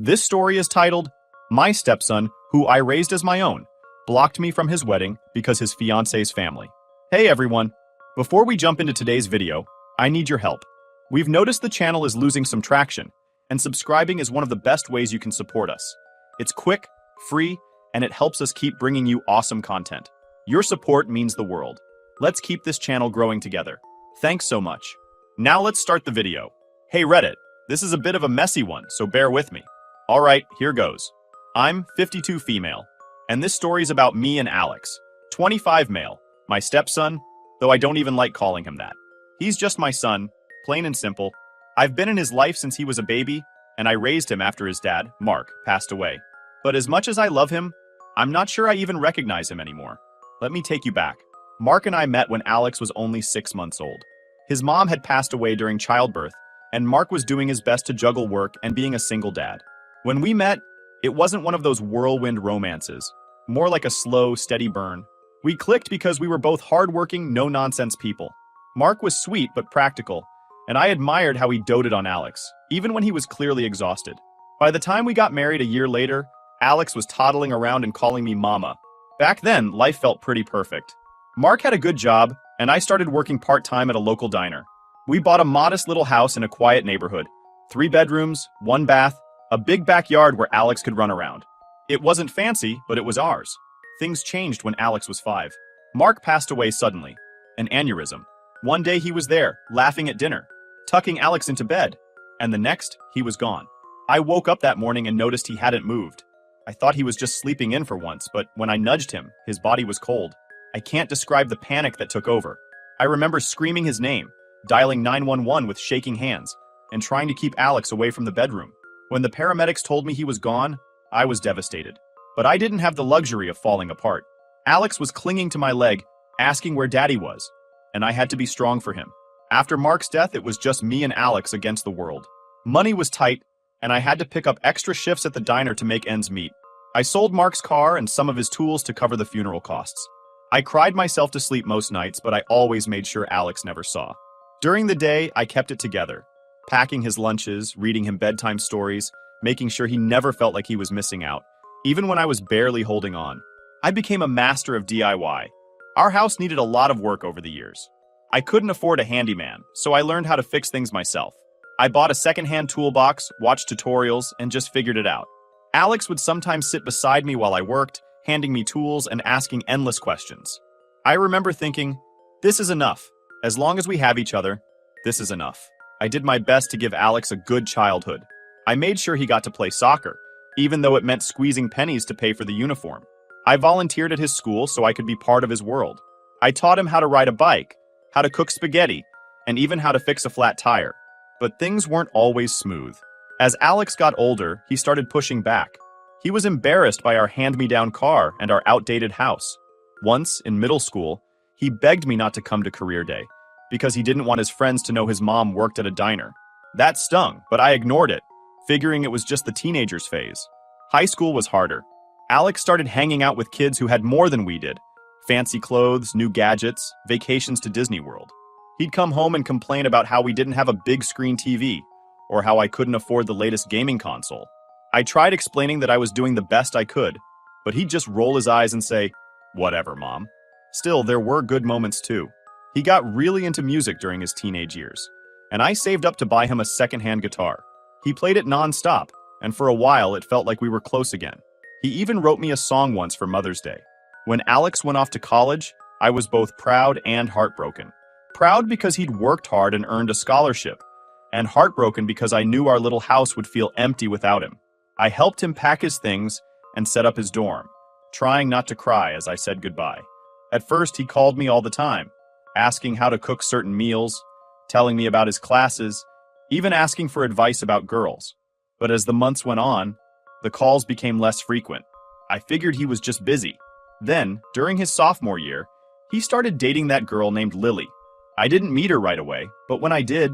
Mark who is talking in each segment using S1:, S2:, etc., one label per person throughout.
S1: This story is titled, My Stepson, Who I Raised as My Own, Blocked Me from His Wedding Because His Fiancée's Family. Hey everyone! Before we jump into today's video, I need your help. We've noticed the channel is losing some traction, and subscribing is one of the best ways you can support us. It's quick, free, and it helps us keep bringing you awesome content. Your support means the world. Let's keep this channel growing together. Thanks so much. Now let's start the video. Hey Reddit, this is a bit of a messy one, so bear with me. Alright, here goes. I'm 52 female, and this story's about me and Alex, 25 male, my stepson, though I don't even like calling him that. He's just my son, plain and simple. I've been in his life since he was a baby, and I raised him after his dad, Mark, passed away. But as much as I love him, I'm not sure I even recognize him anymore. Let me take you back. Mark and I met when Alex was only 6 months old. His mom had passed away during childbirth, and Mark was doing his best to juggle work and being a single dad. When we met, it wasn't one of those whirlwind romances, more like a slow, steady burn. We clicked because we were both hardworking, no-nonsense people. Mark was sweet but practical, and I admired how he doted on Alex, even when he was clearly exhausted. By the time we got married a year later, Alex was toddling around and calling me mama. Back then, life felt pretty perfect. Mark had a good job, and I started working part-time at a local diner. We bought a modest little house in a quiet neighborhood. 3 bedrooms, 1 bath, a big backyard where Alex could run around. It wasn't fancy, but it was ours. Things changed when Alex was 5. Mark passed away suddenly. An aneurysm. One day he was there, laughing at dinner, tucking Alex into bed, and the next, he was gone. I woke up that morning and noticed he hadn't moved. I thought he was just sleeping in for once, but when I nudged him, his body was cold. I can't describe the panic that took over. I remember screaming his name, dialing 911 with shaking hands, and trying to keep Alex away from the bedroom. When the paramedics told me he was gone, I was devastated. But I didn't have the luxury of falling apart. Alex was clinging to my leg, asking where Daddy was, and I had to be strong for him. After Mark's death, it was just me and Alex against the world. Money was tight, and I had to pick up extra shifts at the diner to make ends meet. I sold Mark's car and some of his tools to cover the funeral costs. I cried myself to sleep most nights, but I always made sure Alex never saw. During the day, I kept it together, packing his lunches, reading him bedtime stories, making sure he never felt like he was missing out, even when I was barely holding on. I became a master of DIY. Our house needed a lot of work over the years. I couldn't afford a handyman, so I learned how to fix things myself. I bought a secondhand toolbox, watched tutorials, and just figured it out. Alex would sometimes sit beside me while I worked, handing me tools and asking endless questions. I remember thinking, this is enough. As long as we have each other, this is enough. I did my best to give Alex a good childhood. I made sure he got to play soccer, even though it meant squeezing pennies to pay for the uniform. I volunteered at his school so I could be part of his world. I taught him how to ride a bike, how to cook spaghetti, and even how to fix a flat tire. But things weren't always smooth. As Alex got older, he started pushing back. He was embarrassed by our hand-me-down car and our outdated house. Once, in middle school, he begged me not to come to career day, because he didn't want his friends to know his mom worked at a diner. That stung, but I ignored it, figuring it was just the teenagers phase. High school was harder. Alex started hanging out with kids who had more than we did. Fancy clothes, new gadgets, vacations to Disney World. He'd come home and complain about how we didn't have a big screen TV, or how I couldn't afford the latest gaming console. I tried explaining that I was doing the best I could, but he'd just roll his eyes and say, "Whatever, Mom." Still, there were good moments too. He got really into music during his teenage years, and I saved up to buy him a second-hand guitar. He played it non-stop, and for a while it felt like we were close again. He even wrote me a song once for Mother's Day. When Alex went off to college, I was both proud and heartbroken. Proud because he'd worked hard and earned a scholarship, and heartbroken because I knew our little house would feel empty without him. I helped him pack his things and set up his dorm, trying not to cry as I said goodbye. At first, he called me all the time, asking how to cook certain meals, telling me about his classes, even asking for advice about girls. But as the months went on, the calls became less frequent. I figured he was just busy. Then, during his sophomore year, he started dating that girl named Lily. I didn't meet her right away, but when I did,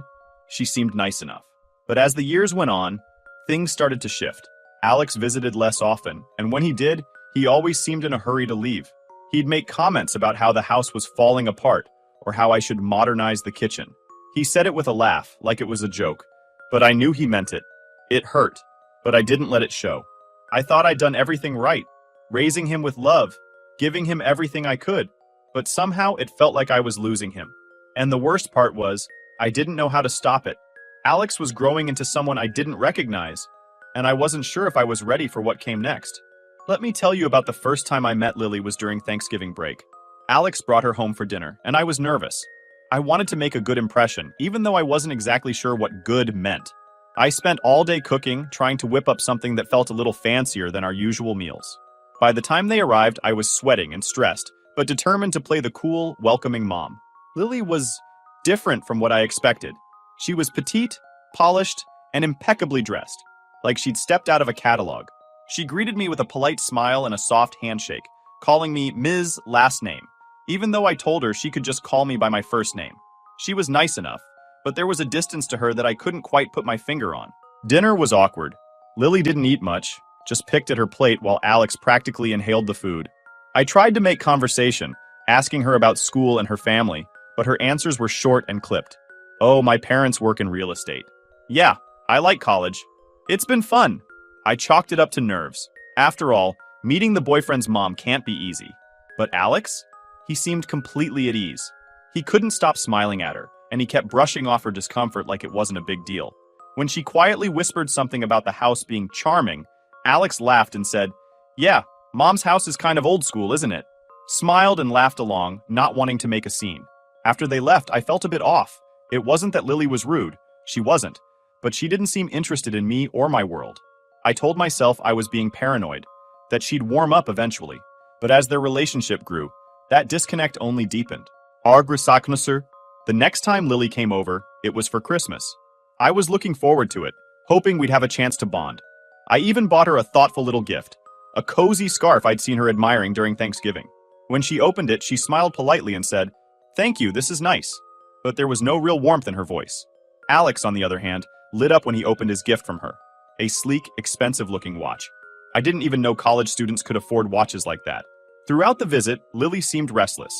S1: she seemed nice enough. But as the years went on, things started to shift. Alex visited less often, and when he did, he always seemed in a hurry to leave. He'd make comments about how the house was falling apart, or how I should modernize the kitchen. He said it with a laugh, like it was a joke, but I knew he meant it. It hurt. but I didn't let it show. I thought I'd done everything right, raising him with love, giving him everything I could, but somehow it felt like I was losing him. And the worst part was, I didn't know how to stop it. Alex was growing into someone I didn't recognize, and I wasn't sure if I was ready for what came next. Let me tell you about the first time I met Lily was during Thanksgiving break. Alex brought her home for dinner, and I was nervous. I wanted to make a good impression, even though I wasn't exactly sure what good meant. I spent all day cooking, trying to whip up something that felt a little fancier than our usual meals. By the time they arrived, I was sweating and stressed, but determined to play the cool, welcoming mom. Lily was different from what I expected. She was petite, polished, and impeccably dressed, like she'd stepped out of a catalog. She greeted me with a polite smile and a soft handshake, calling me Ms. Last Name, even though I told her she could just call me by my first name. She was nice enough, but there was a distance to her that I couldn't quite put my finger on. Dinner was awkward. Lily didn't eat much, just picked at her plate while Alex practically inhaled the food. I tried to make conversation, asking her about school and her family, but her answers were short and clipped. Oh, my parents work in real estate. Yeah, I like college. It's been fun. I chalked it up to nerves. After all, meeting the boyfriend's mom can't be easy. But Alex? He seemed completely at ease. He couldn't stop smiling at her, and he kept brushing off her discomfort like it wasn't a big deal. When she quietly whispered something about the house being charming, Alex laughed and said, "Yeah, Mom's house is kind of old school, isn't it?" Smiled and laughed along, not wanting to make a scene. After they left, I felt a bit off. It wasn't that Lily was rude. She wasn't. But she didn't seem interested in me or my world. I told myself I was being paranoid, that she'd warm up eventually. But as their relationship grew, that disconnect only deepened. The next time Lily came over, it was for Christmas. I was looking forward to it, hoping we'd have a chance to bond. I even bought her a thoughtful little gift, a cozy scarf I'd seen her admiring during Thanksgiving. When she opened it, she smiled politely and said, "Thank you, this is nice." But there was no real warmth in her voice. Alex, on the other hand, lit up when he opened his gift from her. A sleek, expensive-looking watch. I didn't even know college students could afford watches like that. Throughout the visit, Lily seemed restless.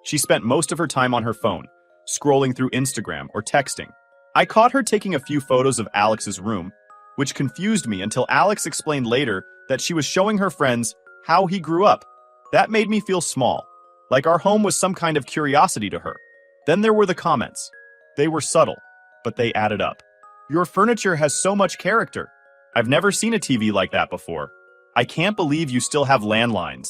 S1: She spent most of her time on her phone, scrolling through Instagram or texting. I caught her taking a few photos of Alex's room, which confused me until Alex explained later that she was showing her friends how he grew up. That made me feel small, like our home was some kind of curiosity to her. Then there were the comments. They were subtle, but they added up. "Your furniture has so much character. I've never seen a TV like that before. I can't believe you still have landlines."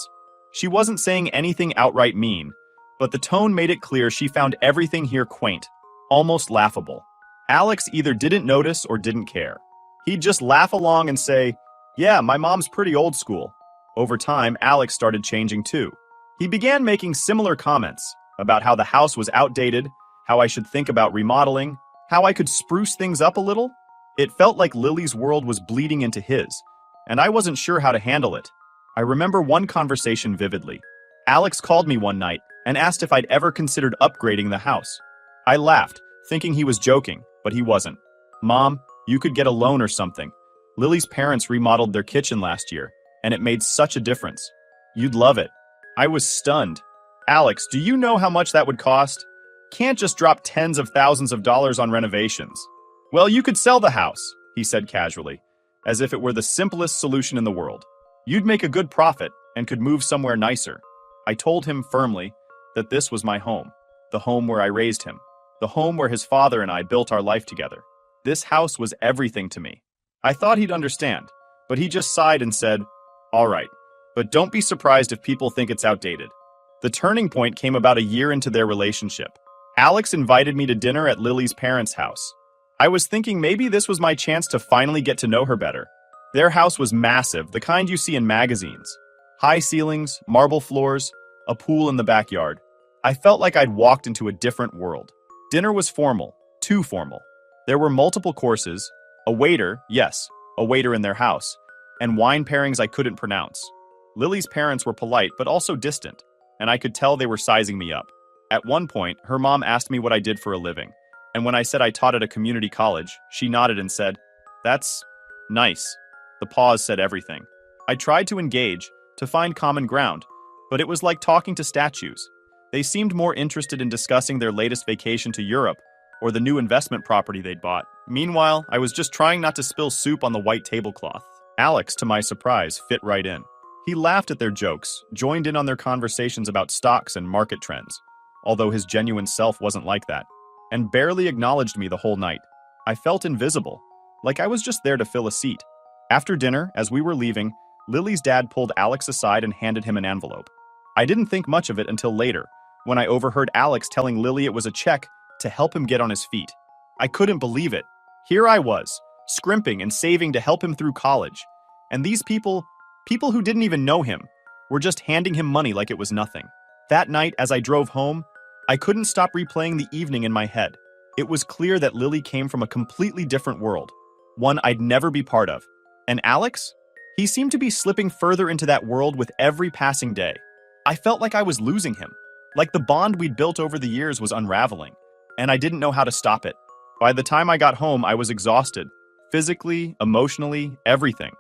S1: She wasn't saying anything outright mean, but the tone made it clear she found everything here quaint, almost laughable. Alex either didn't notice or didn't care. He'd just laugh along and say, "Yeah, my mom's pretty old school." Over time, Alex started changing too. He began making similar comments about how the house was outdated, how I should think about remodeling, how I could spruce things up a little. It felt like Lily's world was bleeding into his, and I wasn't sure how to handle it. I remember one conversation vividly. Alex called me one night and asked if I'd ever considered upgrading the house. I laughed, thinking he was joking, but he wasn't. "Mom, you could get a loan or something. Lily's parents remodeled their kitchen last year, and it made such a difference. You'd love it." I was stunned. "Alex, do you know how much that would cost? Can't just drop tens of thousands of dollars on renovations." "Well, you could sell the house," he said casually, as if it were the simplest solution in the world. "You'd make a good profit and could move somewhere nicer." I told him firmly that this was my home, the home where I raised him, the home where his father and I built our life together. This house was everything to me. I thought he'd understand, but he just sighed and said, "All right, but don't be surprised if people think it's outdated." The turning point came about a year into their relationship. Alex invited me to dinner at Lily's parents' house. I was thinking maybe this was my chance to finally get to know her better. Their house was massive, the kind you see in magazines. High ceilings, marble floors, a pool in the backyard. I felt like I'd walked into a different world. Dinner was formal, too formal. There were multiple courses, a waiter, yes, a waiter in their house, and wine pairings I couldn't pronounce. Lily's parents were polite but also distant, and I could tell they were sizing me up. At one point, her mom asked me what I did for a living, and when I said I taught at a community college, she nodded and said, "That's nice." The pause said everything. I tried to engage, to find common ground, but it was like talking to statues. They seemed more interested in discussing their latest vacation to Europe or the new investment property they'd bought, Meanwhile, I was just trying not to spill soup on the white tablecloth. Alex, to my surprise, fit right in. He laughed at their jokes, joined in on their conversations about stocks and market trends, although his genuine self wasn't like that, and barely acknowledged me the whole night. I felt invisible, like I was just there to fill a seat. After dinner, as we were leaving, Lily's dad pulled Alex aside and handed him an envelope. I didn't think much of it until later, when I overheard Alex telling Lily it was a check to help him get on his feet. I couldn't believe it. Here I was, scrimping and saving to help him through college. And these people who didn't even know him, were just handing him money like it was nothing. That night, as I drove home, I couldn't stop replaying the evening in my head. It was clear that Lily came from a completely different world, one I'd never be part of. And Alex? He seemed to be slipping further into that world with every passing day. I felt like I was losing him, like the bond we'd built over the years was unraveling, and I didn't know how to stop it. By the time I got home, I was exhausted, physically, emotionally, everything.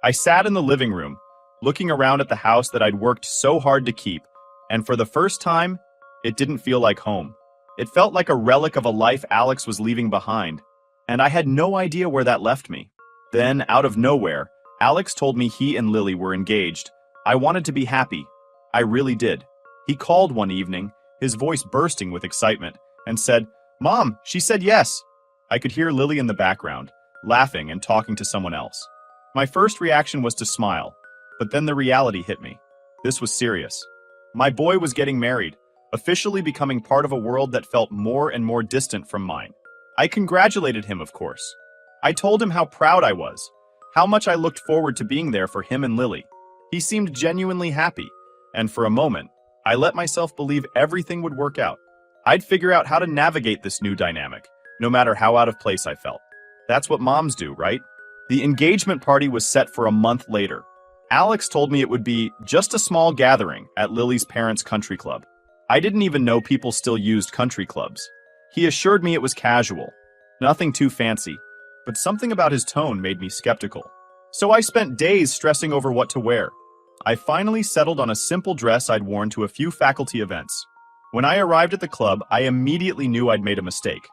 S1: I sat in the living room, looking around at the house that I'd worked so hard to keep, and for the first time, it didn't feel like home. It felt like a relic of a life Alex was leaving behind, and I had no idea where that left me. Then, out of nowhere, Alex told me he and Lily were engaged. I wanted to be happy. I really did. He called one evening, his voice bursting with excitement, and said, "Mom, she said yes." I could hear Lily in the background, laughing and talking to someone else. My first reaction was to smile, but then the reality hit me. This was serious. My boy was getting married, officially becoming part of a world that felt more and more distant from mine. I congratulated him, of course. I told him how proud I was, how much I looked forward to being there for him and Lily. He seemed genuinely happy, and for a moment, I let myself believe everything would work out. I'd figure out how to navigate this new dynamic, no matter how out of place I felt. That's what moms do, right? The engagement party was set for a month later. Alex told me it would be just a small gathering at Lily's parents' country club. I didn't even know people still used country clubs. He assured me it was casual, nothing too fancy, but something about his tone made me skeptical. So I spent days stressing over what to wear. I finally settled on a simple dress I'd worn to a few faculty events. When I arrived at the club, I immediately knew I'd made a mistake.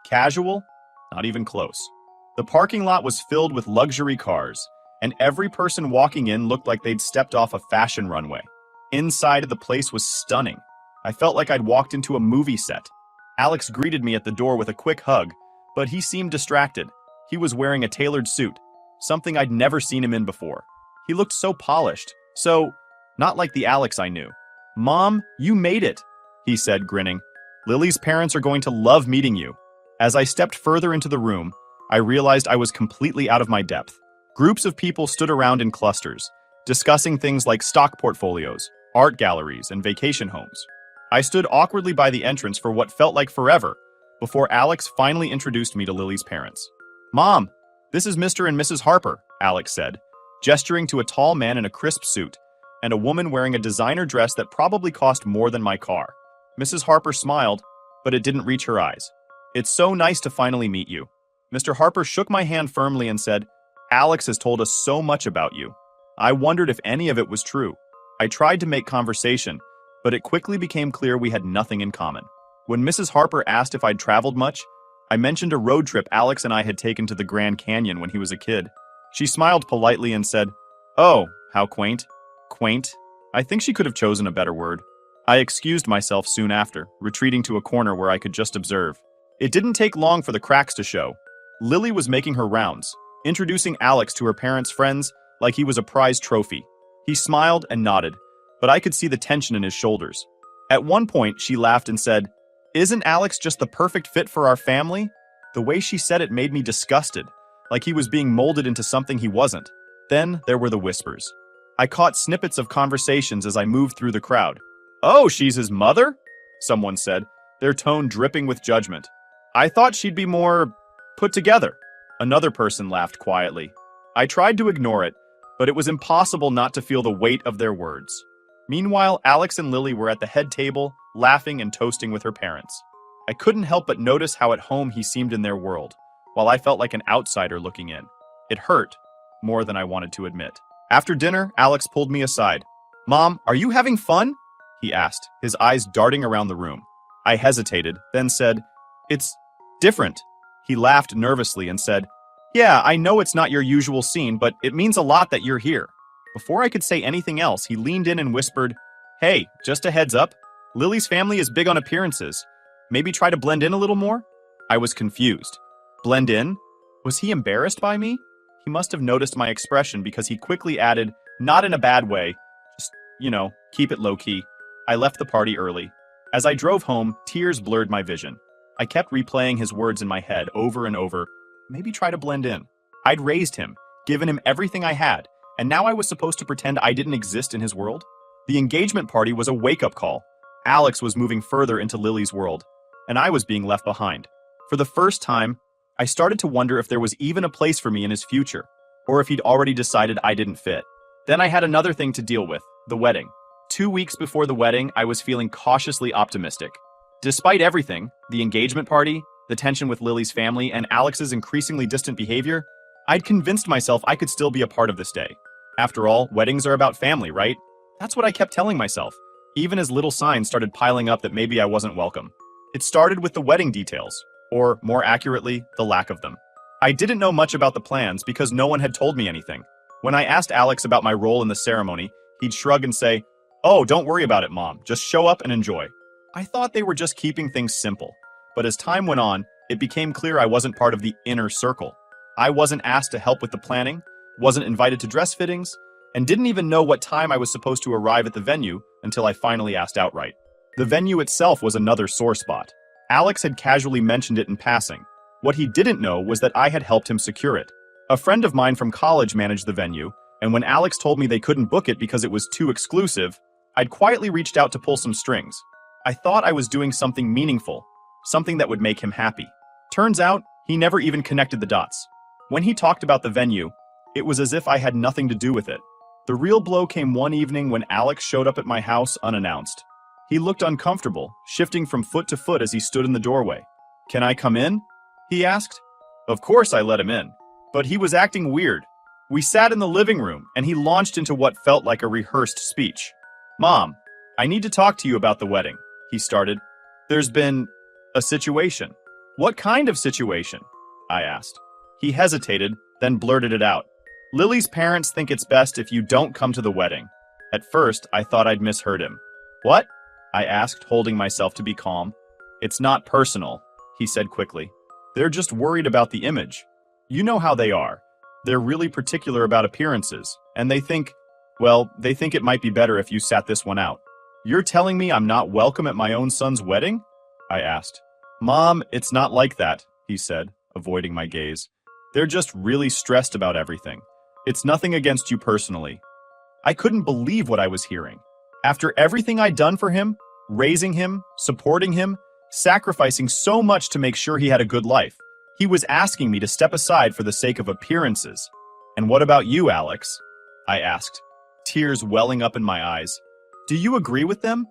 S1: Casual? Not even close. The parking lot was filled with luxury cars, and every person walking in looked like they'd stepped off a fashion runway. Inside, the place was stunning. I felt like I'd walked into a movie set. Alex greeted me at the door with a quick hug, but he seemed distracted. He was wearing a tailored suit, something I'd never seen him in before. He looked so polished, so not like the Alex I knew. "Mom, you made it," he said, grinning. "Lily's parents are going to love meeting you." As I stepped further into the room, I realized I was completely out of my depth. Groups of people stood around in clusters, discussing things like stock portfolios, art galleries, and vacation homes. I stood awkwardly by the entrance for what felt like forever, before Alex finally introduced me to Lily's parents. "Mom, this is Mr. and Mrs. Harper," Alex said, gesturing to a tall man in a crisp suit, and a woman wearing a designer dress that probably cost more than my car. Mrs. Harper smiled, but it didn't reach her eyes. "It's so nice to finally meet you." Mr. Harper shook my hand firmly and said, "Alex has told us so much about you." I wondered if any of it was true. I tried to make conversation, but it quickly became clear we had nothing in common. When Mrs. Harper asked if I'd traveled much, I mentioned a road trip Alex and I had taken to the Grand Canyon when he was a kid. She smiled politely and said, "Oh, how quaint." Quaint? I think she could have chosen a better word. I excused myself soon after, retreating to a corner where I could just observe. It didn't take long for the cracks to show. Lily was making her rounds, introducing Alex to her parents' friends like he was a prize trophy. He smiled and nodded, but I could see the tension in his shoulders. At one point, she laughed and said, "Isn't Alex just the perfect fit for our family?" The way she said it made me disgusted, like he was being molded into something he wasn't. Then there were the whispers. I caught snippets of conversations as I moved through the crowd. "Oh, she's his mother?" someone said, their tone dripping with judgment. "I thought she'd be more put together." Another person laughed quietly. I tried to ignore it, but it was impossible not to feel the weight of their words. Meanwhile, Alex and Lily were at the head table, laughing and toasting with her parents. I couldn't help but notice how at home he seemed in their world, while I felt like an outsider looking in. It hurt, more than I wanted to admit. After dinner, Alex pulled me aside. "Mom, are you having fun?" he asked, his eyes darting around the room. I hesitated, then said, "It's different." He laughed nervously and said, "Yeah, I know it's not your usual scene, but it means a lot that you're here." Before I could say anything else, he leaned in and whispered, "Hey, just a heads up. Lily's family is big on appearances. Maybe try to blend in a little more?" I was confused. Blend in? Was he embarrassed by me? He must have noticed my expression because he quickly added, "Not in a bad way. Just, keep it low-key." I left the party early. As I drove home, tears blurred my vision. I kept replaying his words in my head over and over. Maybe try to blend in. I'd raised him, given him everything I had, and now I was supposed to pretend I didn't exist in his world? The engagement party was a wake-up call. Alex was moving further into Lily's world, and I was being left behind. For the first time, I started to wonder if there was even a place for me in his future, or if he'd already decided I didn't fit. Then I had another thing to deal with, the wedding. 2 weeks before the wedding, I was feeling cautiously optimistic. Despite everything, the engagement party, the tension with Lily's family, and Alex's increasingly distant behavior, I'd convinced myself I could still be a part of this day. After all, weddings are about family, right? That's what I kept telling myself, even as little signs started piling up that maybe I wasn't welcome. It started with the wedding details, or more accurately, the lack of them. I didn't know much about the plans because no one had told me anything. When I asked Alex about my role in the ceremony, he'd shrug and say, "Oh, don't worry about it, Mom. Just show up and enjoy." I thought they were just keeping things simple. But as time went on, it became clear I wasn't part of the inner circle. I wasn't asked to help with the planning, wasn't invited to dress fittings, and didn't even know what time I was supposed to arrive at the venue until I finally asked outright. The venue itself was another sore spot. Alex had casually mentioned it in passing. What he didn't know was that I had helped him secure it. A friend of mine from college managed the venue, and when Alex told me they couldn't book it because it was too exclusive, I'd quietly reached out to pull some strings. I thought I was doing something meaningful, something that would make him happy. Turns out, he never even connected the dots. When he talked about the venue, it was as if I had nothing to do with it. The real blow came one evening when Alex showed up at my house unannounced. He looked uncomfortable, shifting from foot to foot as he stood in the doorway. "Can I come in?" he asked. Of course I let him in, but he was acting weird. We sat in the living room, and he launched into what felt like a rehearsed speech. "Mom, I need to talk to you about the wedding," he started. "There's been a situation." "What kind of situation?" I asked. He hesitated, then blurted it out. "Lily's parents think it's best if you don't come to the wedding." At first, I thought I'd misheard him. "What?" I asked, holding myself to be calm. "It's not personal," he said quickly. "They're just worried about the image. You know how they are. They're really particular about appearances, and they think it might be better if you sat this one out." "You're telling me I'm not welcome at my own son's wedding?" I asked. "Mom, it's not like that," he said, avoiding my gaze. "They're just really stressed about everything. It's nothing against you personally." I couldn't believe what I was hearing. After everything I'd done for him, raising him, supporting him, sacrificing so much to make sure he had a good life, he was asking me to step aside for the sake of appearances. "And what about you, Alex?" I asked, tears welling up in my eyes. "Do you agree with them?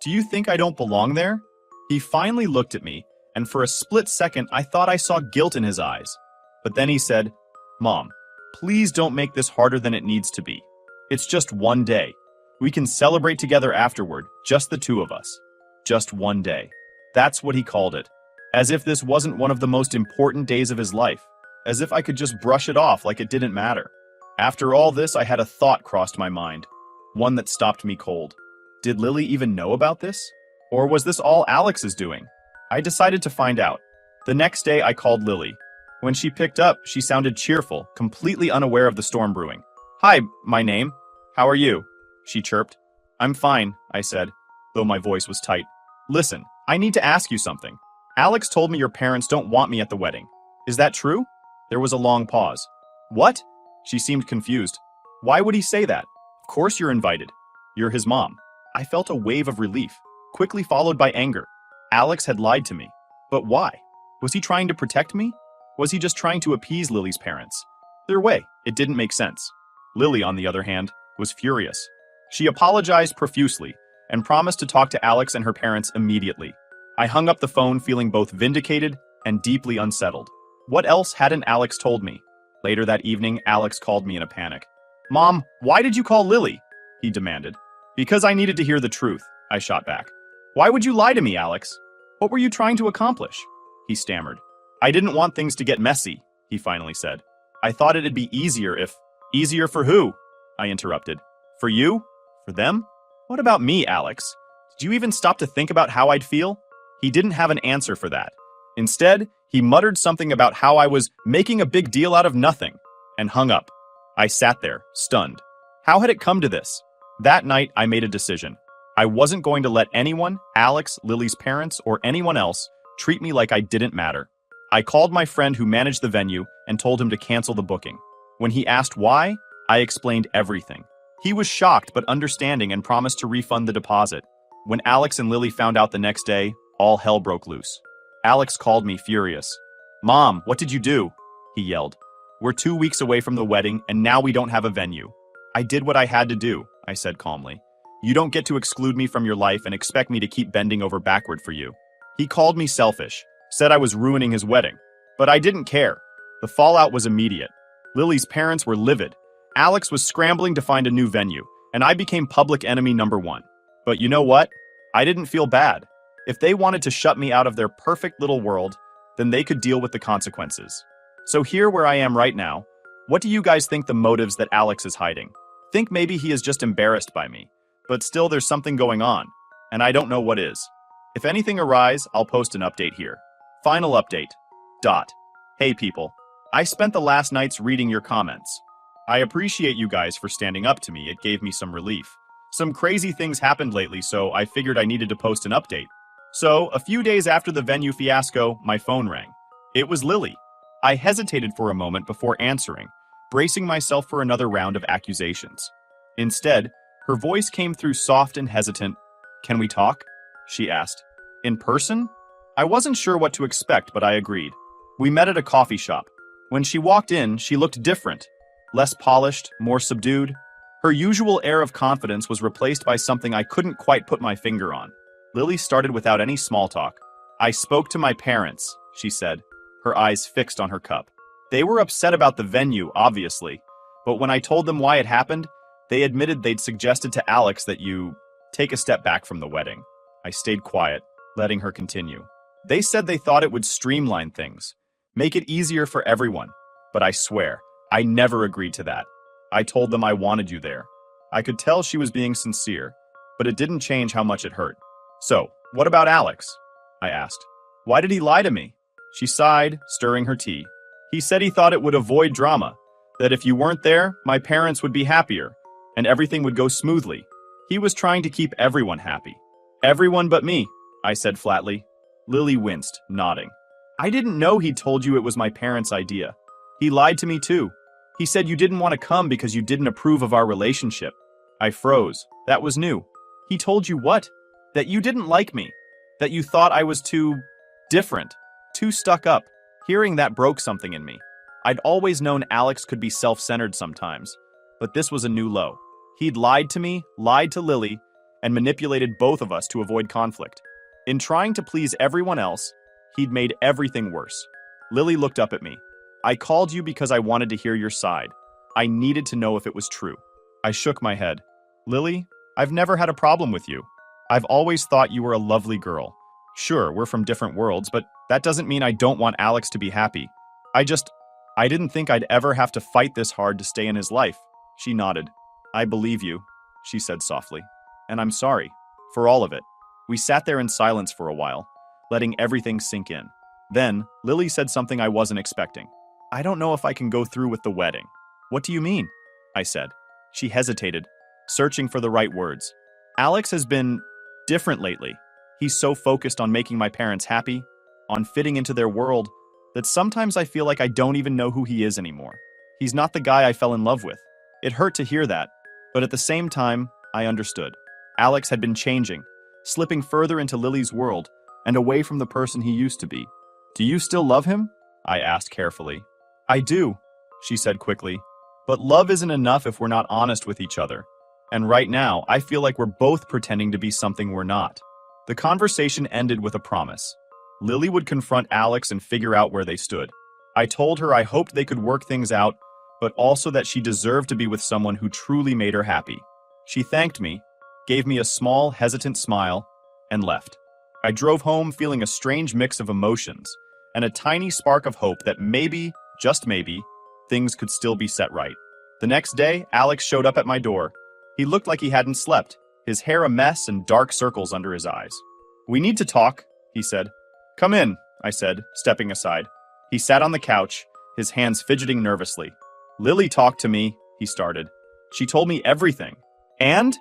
S1: Do you think I don't belong there?" He finally looked at me, and for a split second I thought I saw guilt in his eyes. But then he said, "Mom, please don't make this harder than it needs to be. It's just one day. We can celebrate together afterward, just the two of us. Just one day." That's what he called it. As if this wasn't one of the most important days of his life. As if I could just brush it off like it didn't matter. After all this, I had a thought crossed my mind. One that stopped me cold. Did Lily even know about this? Or was this all Alex's doing? I decided to find out. The next day, I called Lily. When she picked up, she sounded cheerful, completely unaware of the storm brewing. "Hi, my name. How are you?" she chirped. "I'm fine," I said, though my voice was tight. "Listen, I need to ask you something. Alex told me your parents don't want me at the wedding. Is that true?" There was a long pause. "What?" She seemed confused. "Why would he say that? Of course you're invited. You're his mom." I felt a wave of relief, quickly followed by anger. Alex had lied to me. But why? Was he trying to protect me? Was he just trying to appease Lily's parents? Either way, it didn't make sense. Lily, on the other hand, was furious. She apologized profusely and promised to talk to Alex and her parents immediately. I hung up the phone feeling both vindicated and deeply unsettled. What else hadn't Alex told me? Later that evening, Alex called me in a panic. "Mom, why did you call Lily?" he demanded. "Because I needed to hear the truth," I shot back. "Why would you lie to me, Alex? What were you trying to accomplish?" He stammered. I didn't want things to get messy, he finally said. I thought it'd be easier if... Easier for who? I interrupted. For you? For them? What about me, Alex? Did you even stop to think about how I'd feel? He didn't have an answer for that. Instead, he muttered something about how I was making a big deal out of nothing, and hung up. I sat there, stunned. How had it come to this? That night, I made a decision. I wasn't going to let anyone, Alex, Lily's parents, or anyone else, treat me like I didn't matter. I called my friend who managed the venue and told him to cancel the booking. When he asked why, I explained everything. He was shocked but understanding and promised to refund the deposit. When Alex and Lily found out the next day, all hell broke loose. Alex called me furious. "Mom, what did you do?" he yelled. "We're 2 weeks away from the wedding and now we don't have a venue." "I did what I had to do," I said calmly. "You don't get to exclude me from your life and expect me to keep bending over backward for you." He called me selfish, said I was ruining his wedding. But I didn't care. The fallout was immediate. Lily's parents were livid. Alex was scrambling to find a new venue, and I became public enemy number 1. But you know what? I didn't feel bad. If they wanted to shut me out of their perfect little world, then they could deal with the consequences. So here where I am right now, what do you guys think the motives that Alex is hiding? Think maybe he is just embarrassed by me, but still there's something going on, and I don't know what is. If anything arise, I'll post an update here. Final update. Hey people, I spent the last nights reading your comments. I appreciate you guys for standing up to me. It gave me some relief. Some crazy things happened lately, so I figured I needed to post an update. So, a few days after the venue fiasco, my phone rang. It was Lily. I hesitated for a moment before answering, bracing myself for another round of accusations. Instead, her voice came through soft and hesitant. "Can we talk?" she asked. "In person?" I wasn't sure what to expect, but I agreed. We met at a coffee shop. When she walked in, she looked different. Less polished, more subdued. Her usual air of confidence was replaced by something I couldn't quite put my finger on. Lily started without any small talk. "I spoke to my parents," she said, her eyes fixed on her cup. "They were upset about the venue, obviously, but when I told them why it happened, they admitted they'd suggested to Alex that you take a step back from the wedding." I stayed quiet, letting her continue. "They said they thought it would streamline things, make it easier for everyone, but I swear, I never agreed to that. I told them I wanted you there." I could tell she was being sincere, but it didn't change how much it hurt. "So, what about Alex?" I asked. "Why did he lie to me?" She sighed, stirring her tea. "He said he thought it would avoid drama, that if you weren't there, my parents would be happier, and everything would go smoothly. He was trying to keep everyone happy." "Everyone but me," I said flatly. Lily winced, nodding. "I didn't know he'd told you it was my parents' idea. He lied to me too. He said you didn't want to come because you didn't approve of our relationship." I froze. That was new. "He told you what? That you didn't like me. That you thought I was too... different. Too stuck up." Hearing that broke something in me. I'd always known Alex could be self-centered sometimes, but this was a new low. He'd lied to me, lied to Lily, and manipulated both of us to avoid conflict. In trying to please everyone else, he'd made everything worse. Lily looked up at me. "I called you because I wanted to hear your side. I needed to know if it was true." I shook my head. "Lily, I've never had a problem with you. I've always thought you were a lovely girl. Sure, we're from different worlds, but that doesn't mean I don't want Alex to be happy. I didn't think I'd ever have to fight this hard to stay in his life." She nodded. "I believe you," she said softly. "And I'm sorry. For all of it." We sat there in silence for a while, letting everything sink in. Then, Lily said something I wasn't expecting. "I don't know if I can go through with the wedding." "What do you mean?" I said. She hesitated, searching for the right words. "Alex has been different lately. He's so focused on making my parents happy, on fitting into their world, that sometimes I feel like I don't even know who he is anymore. He's not the guy I fell in love with." It hurt to hear that, but at the same time, I understood. Alex had been changing, slipping further into Lily's world and away from the person he used to be. "Do you still love him?" I asked carefully. "I do," she said quickly. "But love isn't enough if we're not honest with each other. And right now, I feel like we're both pretending to be something we're not." The conversation ended with a promise. Lily would confront Alex and figure out where they stood. I told her I hoped they could work things out, but also that she deserved to be with someone who truly made her happy. She thanked me, gave me a small, hesitant smile, and left. I drove home feeling a strange mix of emotions, and a tiny spark of hope that maybe, just maybe, things could still be set right. The next day, Alex showed up at my door. He looked like he hadn't slept, his hair a mess and dark circles under his eyes. "We need to talk," he said. "Come in," I said, stepping aside. He sat on the couch, his hands fidgeting nervously. "Lily talked to me," he started. "She told me everything." "And?"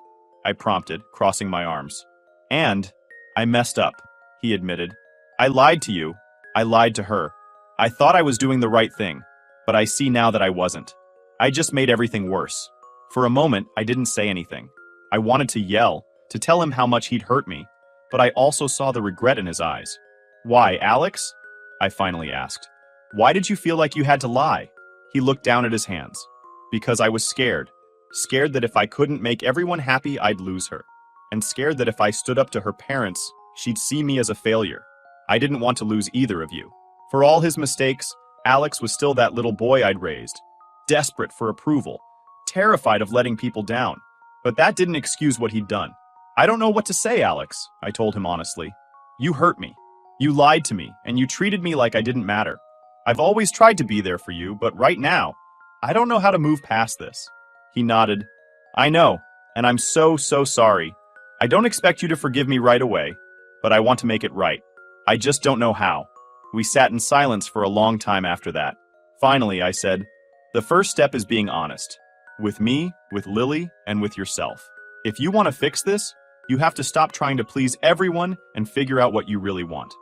S1: I prompted, crossing my arms. "And I messed up," he admitted. "I lied to you. I lied to her. I thought I was doing the right thing, but I see now that I wasn't. I just made everything worse." For a moment, I didn't say anything. I wanted to yell, to tell him how much he'd hurt me, but I also saw the regret in his eyes. "Why, Alex?" I finally asked. "Why did you feel like you had to lie?" He looked down at his hands. "Because I was scared. Scared that if I couldn't make everyone happy, I'd lose her. And scared that if I stood up to her parents, she'd see me as a failure. I didn't want to lose either of you." For all his mistakes, Alex was still that little boy I'd raised. Desperate for approval. Terrified of letting people down. But that didn't excuse what he'd done. "I don't know what to say, Alex," I told him honestly. "You hurt me. You lied to me, and you treated me like I didn't matter. I've always tried to be there for you, but right now, I don't know how to move past this." He nodded. "I know, and I'm so sorry. I don't expect you to forgive me right away, but I want to make it right. I just don't know how." We sat in silence for a long time after that. Finally, I said, "The first step is being honest. With me, with Lily, and with yourself. If you want to fix this, you have to stop trying to please everyone and figure out what you really want."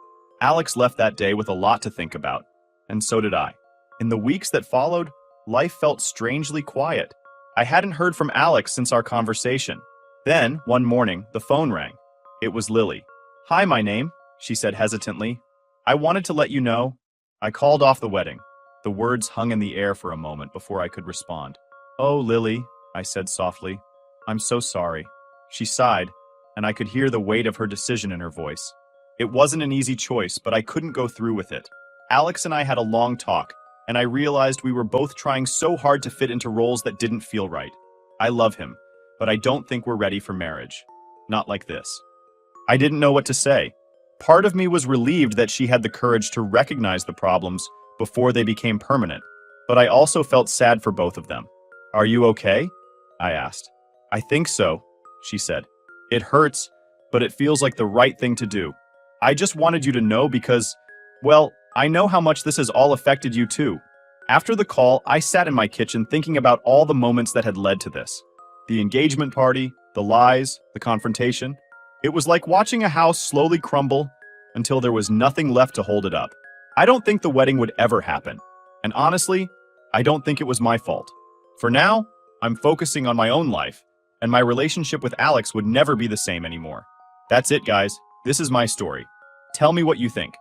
S1: Alex left that day with a lot to think about, and so did I. In the weeks that followed, life felt strangely quiet. I hadn't heard from Alex since our conversation. Then, one morning, the phone rang. It was Lily. "Hi, my name," she said hesitantly. "I wanted to let you know." I called off the wedding. The words hung in the air for a moment before I could respond. "Oh, Lily," I said softly. "I'm so sorry." She sighed, and I could hear the weight of her decision in her voice. It wasn't an easy choice, but I couldn't go through with it. Alex and I had a long talk, and I realized we were both trying so hard to fit into roles that didn't feel right. I love him, but I don't think we're ready for marriage. Not like this. I didn't know what to say. Part of me was relieved that she had the courage to recognize the problems before they became permanent, but I also felt sad for both of them. "Are you okay?" I asked. "I think so," she said. "It hurts, but it feels like the right thing to do. I just wanted you to know because, well, I know how much this has all affected you too." After the call, I sat in my kitchen thinking about all the moments that had led to this. The engagement party, the lies, the confrontation. It was like watching a house slowly crumble until there was nothing left to hold it up. I don't think the wedding would ever happen. And honestly, I don't think it was my fault. For now, I'm focusing on my own life, and my relationship with Alex would never be the same anymore. That's it, guys. This is my story. Tell me what you think.